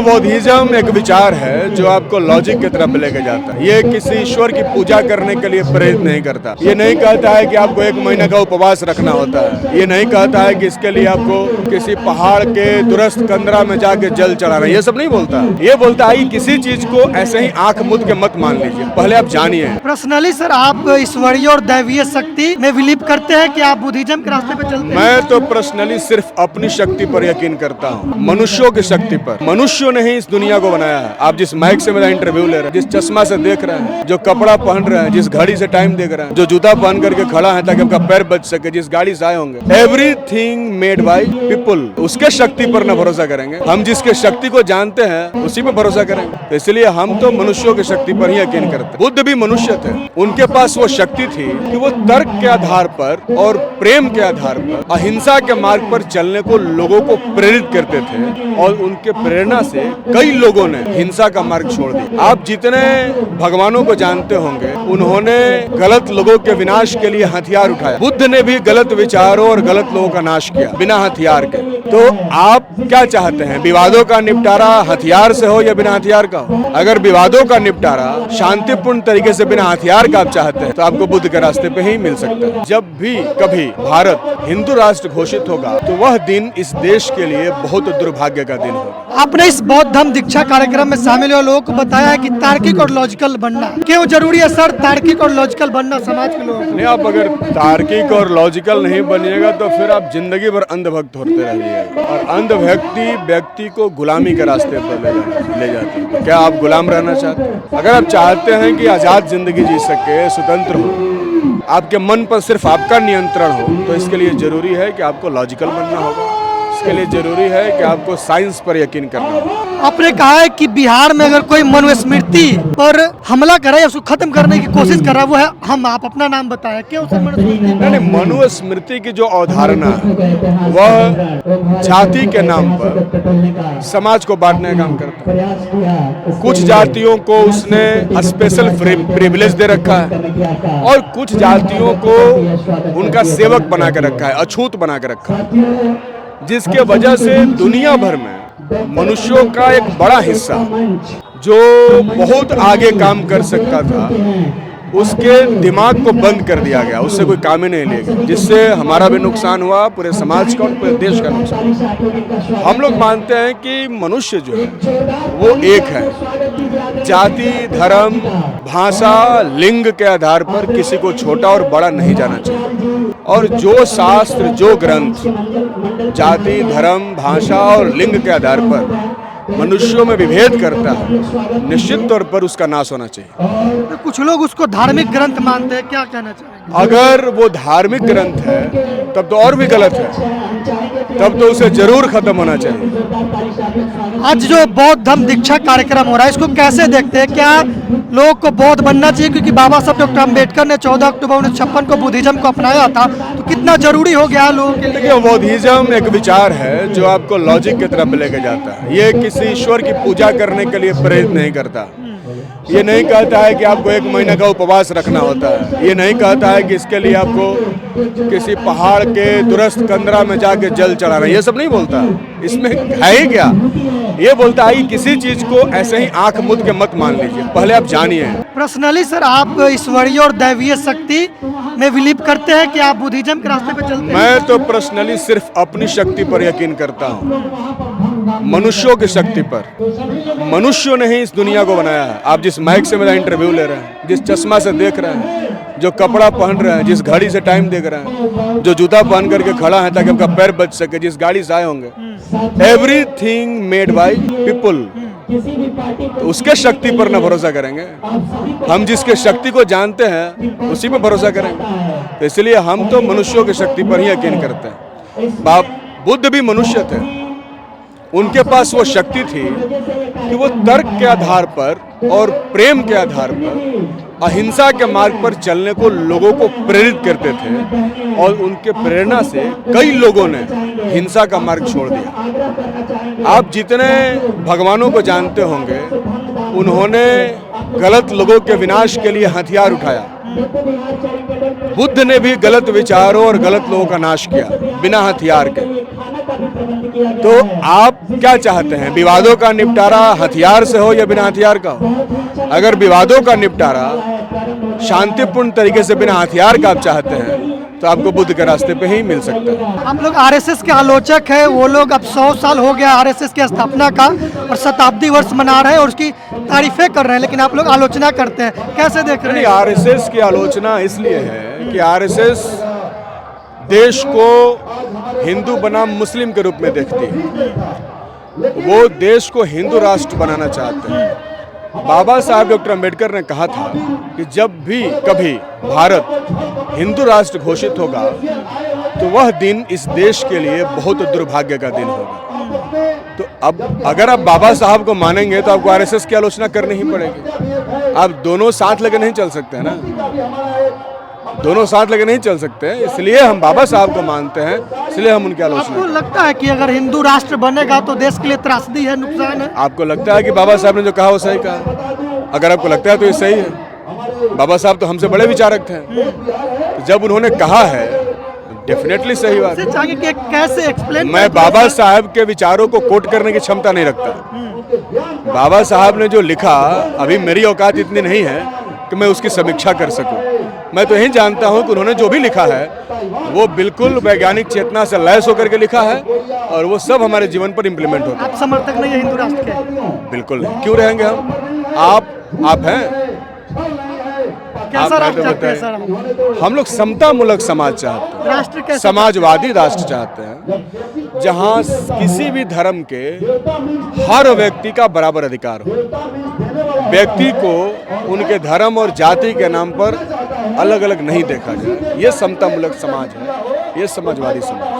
बौद्धिज्म एक विचार है जो आपको लॉजिक की तरफ लेके जाता है। ये किसी ईश्वर की पूजा करने के लिए प्रेरित नहीं करता। ये नहीं कहता है कि आपको 1 महीने का उपवास रखना होता है। ये नहीं कहता है कि इसके लिए आपको किसी पहाड़ के दुरस्त कंदरा में जाके जल चढ़ाना, ये सब नहीं बोलता। ये बोलता है किसी चीज को ऐसे ही आंख मूंद के मत मान लीजिए, पहले आप जानिए। पर्सनली सर, आप ईश्वरीय और दैवीय शक्ति में बिलीव करते हैं कि आप बुद्धिज्म के रास्ते पे चलते हैं? मैं तो पर्सनली सिर्फ अपनी शक्ति पर यकीन करता हूँ, मनुष्यों की शक्ति पर। मनुष्यों ने ही इस दुनिया को बनाया है। आप जिस माइक से मेरा इंटरव्यू ले रहे हैं, जिस चश्मा से देख रहे हैं, जो कपड़ा पहन रहे हैं, जिस घड़ी से टाइम देख रहे हैं, जो जूता पहन करके खड़ा है ताकि आपका पैर बच सके, जिस गाड़ी से आए होंगे, एवरीथिंग मेड बाय पीपल। उसके शक्ति पर न भरोसा करेंगे, हम जिसके शक्ति को जानते हैं उसी पर भरोसा करेंगे। तो इसलिए हम तो मनुष्यों की शक्ति पर ही यकीन करते। बुद्ध भी मनुष्य थे, उनके पास वो शक्ति थी कि वो तर्क के आधार पर और प्रेम के आधार पर अहिंसा के मार्ग पर चलने को लोगों को प्रेरित करते थे, और उनके प्रेरणा से कई लोगों ने हिंसा का मार्ग छोड़ दिया। आप जितने भगवानों को जानते होंगे, उन्होंने गलत लोगों के विनाश के लिए हथियार उठाया। बुद्ध ने भी गलत विचारों और गलत लोगों का नाश किया बिना हथियार के। तो आप क्या चाहते हैं, विवादों का निपटारा हथियार से हो या बिना हथियार का हो? अगर विवादों का निपटारा शांतिपूर्ण तरीके से बिना हथियार का आप चाहते हैं तो आपको बुद्ध के रास्ते पे ही मिल सकता है। जब भी कभी भारत हिंदू राष्ट्र घोषित होगा तो वह दिन इस देश के लिए बहुत दुर्भाग्य का दिन होगा। आपने इस बौद्ध धम्म दीक्षा कार्यक्रम में शामिल हुए लोगों को बताया है कि तार्किक और लॉजिकल बनना क्यों जरूरी है सर? तार्किक और लॉजिकल बनना समाज के लोगों को। नहीं, आप अगर तार्किक और लॉजिकल नहीं बनिएगा तो फिर आप जिंदगी भर अंधभक्त होते रहिएगा, और व्यक्ति को गुलामी के रास्ते पर ले जाती है। क्या आप गुलाम रहना चाहते हैं? अगर आप चाहते हैं कि आजाद जिंदगी जी सके, स्वतंत्र हो, आपके मन पर सिर्फ आपका नियंत्रण हो, तो इसके लिए जरूरी है कि आपको लॉजिकल बनना होगा। इसके लिए जरूरी है कि आपको साइंस पर यकीन करना होगा। आपने कहा है कि बिहार में अगर कोई मनुस्मृति पर हमला करे या उसको खत्म करने की कोशिश कर रहा है, वो है हम। आप अपना नाम बताएं, क्यों उसे मनुस्मृति? नहीं, मनुस्मृति की जो अवधारणा है वह जाति के नाम पर समाज को बांटने का काम करता है। कुछ जातियों को उसने स्पेशल प्रिविलेज दे रखा है, और कुछ जातियों को उनका सेवक बना के रखा है, अछूत बना के रखा है, जिसके वजह से दुनिया भर में मनुष्यों का एक बड़ा हिस्सा जो बहुत आगे काम कर सकता था, उसके दिमाग को बंद कर दिया गया, उससे कोई काम ही नहीं लिया गया, जिससे हमारा भी नुकसान हुआ, पूरे समाज का और पूरे देश का नुकसान। हम लोग मानते हैं कि मनुष्य जो है वो एक है। जाति, धर्म, भाषा, लिंग के आधार पर किसी को छोटा और बड़ा नहीं जाना चाहिए, और जो शास्त्र, जो ग्रंथ जाति, धर्म, भाषा और लिंग के आधार पर मनुष्यों में विभेद करता है, निश्चित तौर पर उसका नाश होना चाहिए। तो कुछ लोग उसको धार्मिक ग्रंथ मानते हैं, क्या कहना चाहेंगे? अगर वो धार्मिक ग्रंथ है तब तो और भी गलत है, तब तो उसे जरूर खत्म होना चाहिए। आज जो बौद्ध धम्म दीक्षा कार्यक्रम हो रहा है, इसको कैसे देखते हैं? क्या लोगों को बौद्ध बनना चाहिए? क्योंकि बाबा साहब डॉक्टर अम्बेडकर ने 14 अक्टूबर 1956 को बुद्धिज्म को अपनाया था, तो कितना जरूरी हो गया लोगों के लिए? देखिए, बौद्धिज्म एक विचार है जो आपको लॉजिक की तरफ लेके जाता है। ये किसी ईश्वर की पूजा करने के लिए प्रेरित नहीं करता। ये नहीं कहता है कि आपको 1 महीने का उपवास रखना होता है। ये नहीं कहता है कि इसके लिए आपको किसी पहाड़ के दुरस्त कंदरा में जाके जल चढ़ाना, ये सब नहीं बोलता। इसमें है ही क्या? ये बोलता है कि किसी चीज को ऐसे ही आंख मूंद के मत मान लीजिए, पहले आप जानिए। पर्सनली सर, आप ईश्वरीय और दैवीय शक्ति में बिलीव करते हैं कि आप बुद्धिज्म के रास्ते पे चलते हैं? मैं तो पर्सनली सिर्फ अपनी शक्ति पर यकीन करता हूँ, मनुष्यों की शक्ति पर। मनुष्यों ने ही इस दुनिया को बनाया है। आप जिस माइक से मेरा इंटरव्यू ले रहे हैं, जिस चश्मा से देख रहे हैं, जो कपड़ा पहन रहे हैं, जिस घड़ी से टाइम देख रहे हैं, जो जूता पहन करके खड़ा है ताकि आपका पैर बच सके, जिस गाड़ी से आए होंगे, एवरीथिंग मेड बाय पीपल। तो उसके शक्ति पर न भरोसा करेंगे, हम जिसके शक्ति को जानते हैं उसी पर भरोसा करेंगे। तो इसलिए हम तो मनुष्यों की शक्ति पर ही यकीन करते हैं। बुद्ध भी मनुष्य थे, उनके पास वो शक्ति थी कि वो तर्क के आधार पर और प्रेम के आधार पर अहिंसा के मार्ग पर चलने को लोगों को प्रेरित करते थे, और उनके प्रेरणा से कई लोगों ने हिंसा का मार्ग छोड़ दिया। आप जितने भगवानों को जानते होंगे, उन्होंने गलत लोगों के विनाश के लिए हथियार उठाया। बुद्ध ने भी गलत विचारों और गलत लोगों का नाश किया बिना हथियार के। तो आप क्या चाहते हैं, विवादों का निपटारा हथियार से हो या बिना हथियार का हो? अगर विवादों का निपटारा शांतिपूर्ण तरीके से बिना हथियार का आप चाहते हैं तो आपको बुद्ध के रास्ते पे ही मिल सकता है। आप लोग आरएसएस के आलोचक हैं, वो लोग अब 100 साल हो गया आरएसएस की स्थापना का और शताब्दी वर्ष मना रहे हैं और उसकी तारीफें कर रहे हैं, लेकिन आप लोग आलोचना करते हैं, कैसे देख रहे हैं? आरएसएस की आलोचना इसलिए है कि आरएसएस देश को हिंदू बनाम मुस्लिम के रूप में देखती है। वो देश को हिंदू राष्ट्र बनाना चाहते हैं। बाबा साहब डॉक्टर अम्बेडकर ने कहा था कि जब भी कभी भारत हिंदू राष्ट्र घोषित होगा तो वह दिन इस देश के लिए बहुत दुर्भाग्य का दिन होगा। तो अब अगर आप बाबा साहब को मानेंगे तो आपको आरएसएस की आलोचना करनी ही पड़ेगी। आप दोनों साथ लेकर नहीं चल सकते हैं ना, दोनों साथ लेकर नहीं चल सकते, इसलिए हम बाबा साहब को मानते हैं, इसलिए हम उनकी आलोचना। आपको लगता है कि अगर हिंदू राष्ट्र बनेगा तो देश के लिए त्रासदी है, नुकसान है? आपको लगता है कि बाबा साहब ने जो कहा वो सही कहा? अगर आपको लगता है तो ये सही है। बाबा साहब तो हमसे बड़े विचारक थे, तो जब उन्होंने कहा है डेफिनेटली सही बात है। चाहिए कि कैसे एक्सप्लेन? मैं बाबा साहब के विचारों को कोट करने की क्षमता नहीं रखता। बाबा साहब ने जो लिखा, अभी मेरी औकात इतनी नहीं है कि मैं उसकी समीक्षा कर सकूं। मैं तो यही जानता हूं कि उन्होंने जो भी लिखा है वो बिल्कुल वैज्ञानिक चेतना से लैस होकर के लिखा है और वो सब हमारे जीवन पर इम्प्लीमेंट होता है। आप समर्थक नहीं है हिंदू राष्ट्र के? बिल्कुल नहीं, क्यों रहेंगे हम? आप हैं? कैसा राष्ट्र चाहते हैं सर? हम लोग समतामूलक समाज चाहते हैं, राष्ट्र कैसा? समाजवादी राष्ट्र चाहते हैं जहां किसी भी धर्म के हर व्यक्ति का बराबर अधिकार हो। व्यक्ति को उनके धर्म और जाति के नाम पर अलग अलग नहीं देखा जाए। ये समतामूलक समाज है, ये समाजवादी समाज।